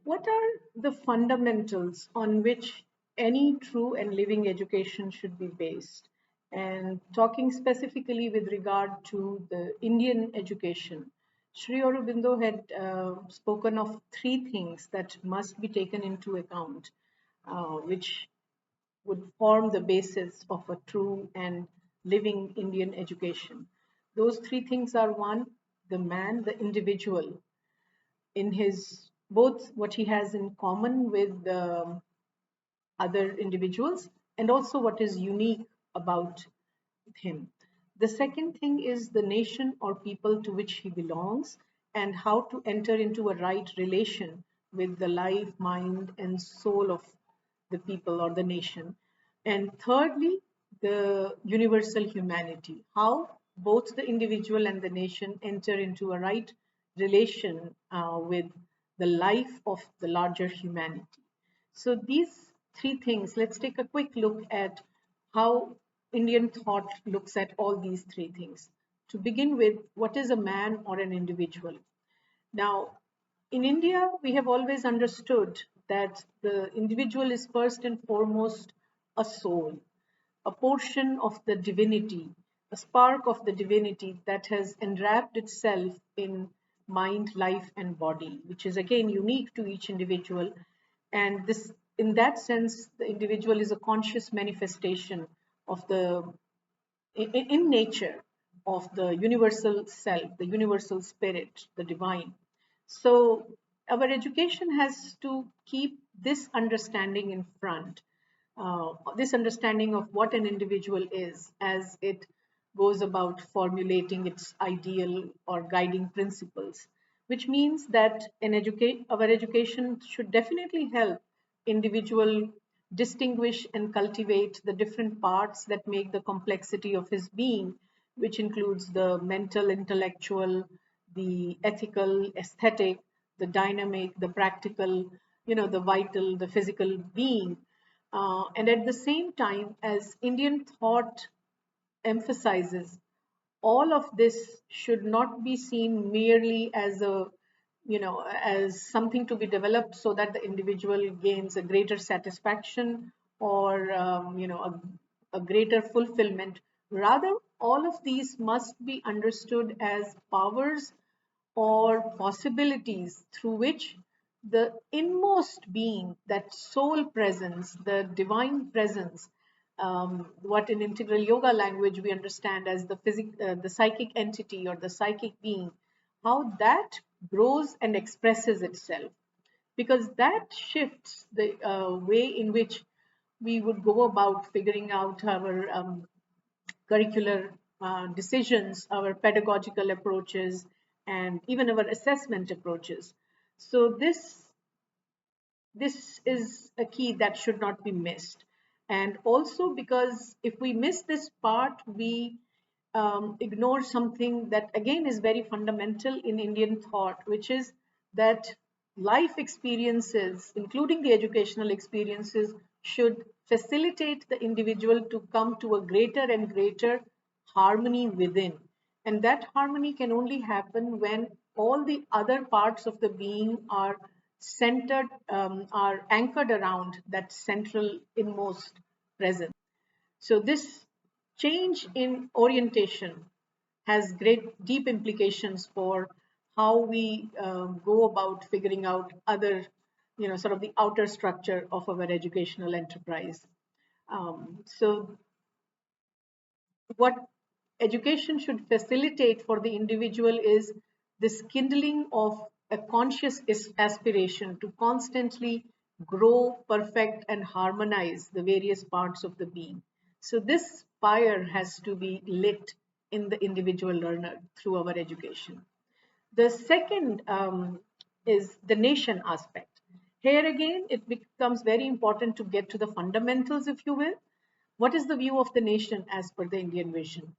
What are the fundamentals on which any true and living education should be based? And talking specifically with regard to the Indian education, Sri Aurobindo had spoken of three things that must be taken into account, which would form the basis of a true and living Indian education. Those three things are: one, the man, the individual, in his both what he has in common with other individuals and also what is unique about him. The second thing is the nation or people to which he belongs and how to enter into a right relation with the life, mind, and soul of the people or the nation. And thirdly, the universal humanity, how both the individual and the nation enter into a right relation with the life of the larger humanity. So these three things, let's take a quick look at how Indian thought looks at all these three things. To begin with, what is a man or an individual? Now, in India, we have always understood that the individual is first and foremost a soul, a portion of the divinity, a spark of the divinity that has enwrapped itself in mind, life, and body, which is again unique to each individual. And this, in that sense, the individual is a conscious manifestation of the in nature of the universal self, the universal spirit, the divine. So our education has to keep this understanding in front, this understanding of what an individual is as it goes about formulating its ideal or guiding principles, which means that our education should definitely help individual distinguish and cultivate the different parts that make the complexity of his being, which includes the mental, intellectual, the ethical, aesthetic, the dynamic, the practical, the vital, the physical being. And at the same time, as Indian thought emphasizes, all of this should not be seen merely as as something to be developed so that the individual gains a greater satisfaction or a greater fulfillment. Rather, all of these must be understood as powers or possibilities through which the inmost being, that soul presence, the divine presence, what in integral yoga language we understand as the psychic entity or the psychic being, how that grows and expresses itself. Because that shifts the way in which we would go about figuring out our curricular decisions, our pedagogical approaches, and even our assessment approaches. So this is a key that should not be missed. And also because if we miss this part, we ignore something that again is very fundamental in Indian thought, which is that life experiences, including the educational experiences, should facilitate the individual to come to a greater and greater harmony within. And that harmony can only happen when all the other parts of the being are centered, are anchored around that central inmost presence. So this change in orientation has great deep implications for how we go about figuring out other, sort of the outer structure of our educational enterprise. So what education should facilitate for the individual is this kindling of a conscious aspiration to constantly grow, perfect, and harmonize the various parts of the being. So, this fire has to be lit in the individual learner through our education. The second is the nation aspect. Here again, it becomes very important to get to the fundamentals, if you will. What is the view of the nation as per the Indian vision?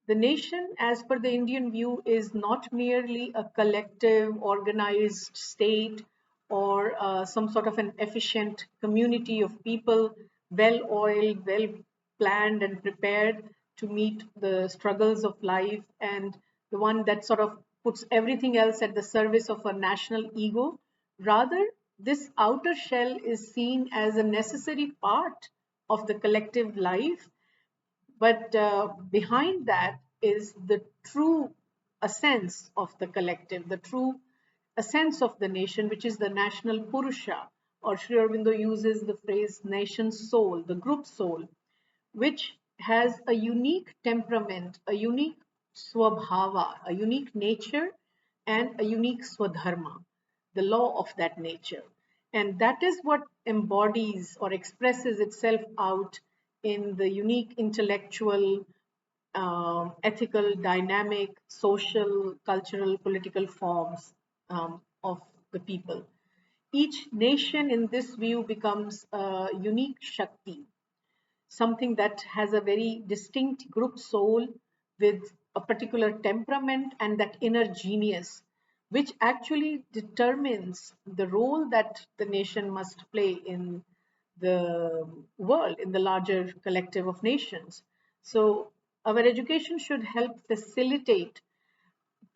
The nation, as per the Indian view, is not merely a collective, organized state or some sort of an efficient community of people, well oiled, well planned, and prepared to meet the struggles of life, and the one that sort of puts everything else at the service of a national ego. Rather, this outer shell is seen as a necessary part of the collective life, but behind that is the true essence of the collective, the true essence of the nation, which is the national Purusha, or Sri Aurobindo uses the phrase nation soul, the group soul, which has a unique temperament, a unique swabhava, a unique nature, and a unique swadharma, the law of that nature. And that is what embodies or expresses itself out in the unique intellectual, ethical, dynamic, social, cultural, political forms of the people. Each nation in this view becomes a unique Shakti, something that has a very distinct group soul with a particular temperament and that inner genius, which actually determines the role that the nation must play in the world, in the larger collective of nations. So, our education should help facilitate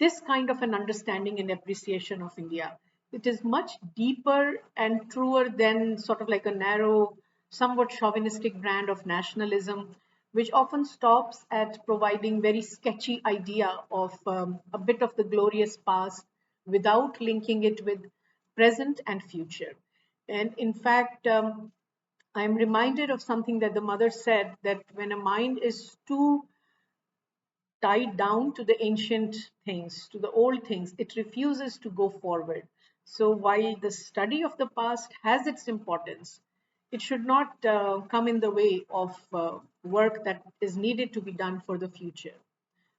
this kind of an understanding and appreciation of India. It is much deeper and truer than sort of like a narrow, somewhat chauvinistic brand of nationalism, which often stops at providing very sketchy idea of a bit of the glorious past without linking it with present and future. And in fact, I'm reminded of something that the mother said, that when a mind is too tied down to the ancient things, to the old things. It refuses to go forward. So while the study of the past has its importance, it should not come in the way of work that is needed to be done for the future.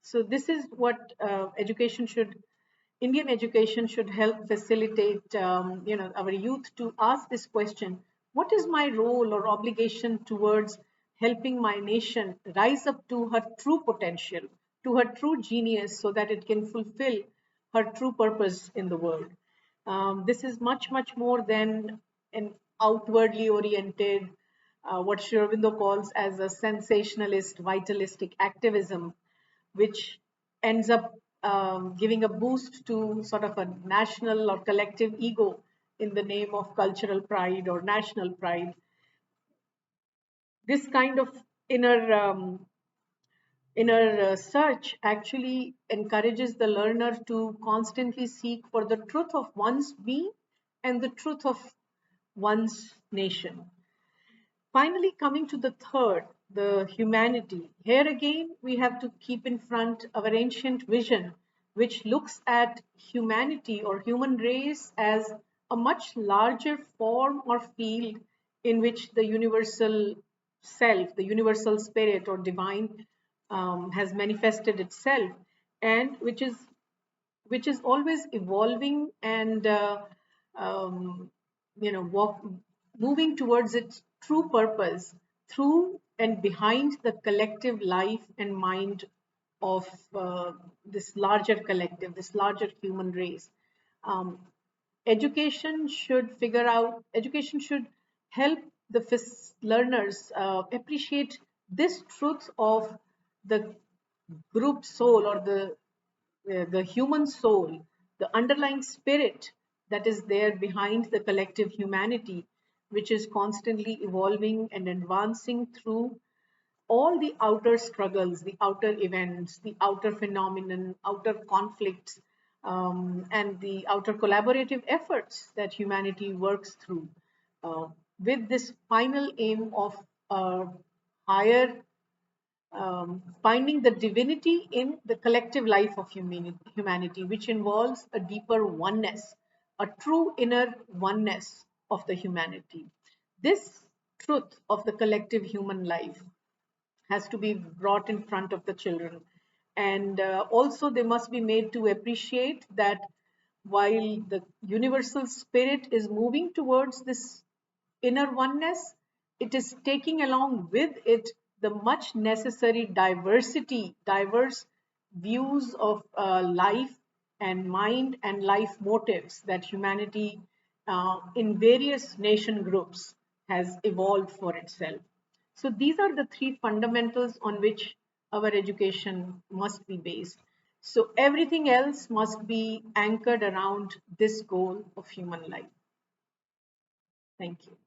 So this is what Indian education should help facilitate, our youth to ask this question: what is my role or obligation towards helping my nation rise up to her true potential, to her true genius, so that it can fulfill her true purpose in the world? This is much, much more than an outwardly oriented, what Sri Aurobindo calls as a sensationalist, vitalistic activism, which ends up giving a boost to sort of a national or collective ego in the name of cultural pride or national pride. This kind of inner search actually encourages the learner to constantly seek for the truth of one's being and the truth of one's nation. Finally, coming to the third, the humanity. Here again, we have to keep in front our ancient vision, which looks at humanity or human race as a much larger form or field in which the universal self, the universal spirit or divine, has manifested itself, and which is always evolving and walk, moving towards its true purpose through and behind the collective life and mind of this larger collective, this larger human race. um, Education should help the learners appreciate this truth of the group soul, or the human soul, the underlying spirit that is there behind the collective humanity, which is constantly evolving and advancing through all the outer struggles, the outer events, the outer phenomenon, outer conflicts, and the outer collaborative efforts that humanity works through, uh, with this final aim of higher, finding the divinity in the collective life of humanity, which involves a deeper oneness, a true inner oneness of the humanity. This truth of the collective human life has to be brought in front of the children. And also, they must be made to appreciate that while the universal spirit is moving towards this inner oneness, it is taking along with it the much necessary diversity, diverse views of life and mind and life motives that humanity in various nation groups has evolved for itself. So these are the three fundamentals on which our education must be based. So everything else must be anchored around this goal of human life. Thank you.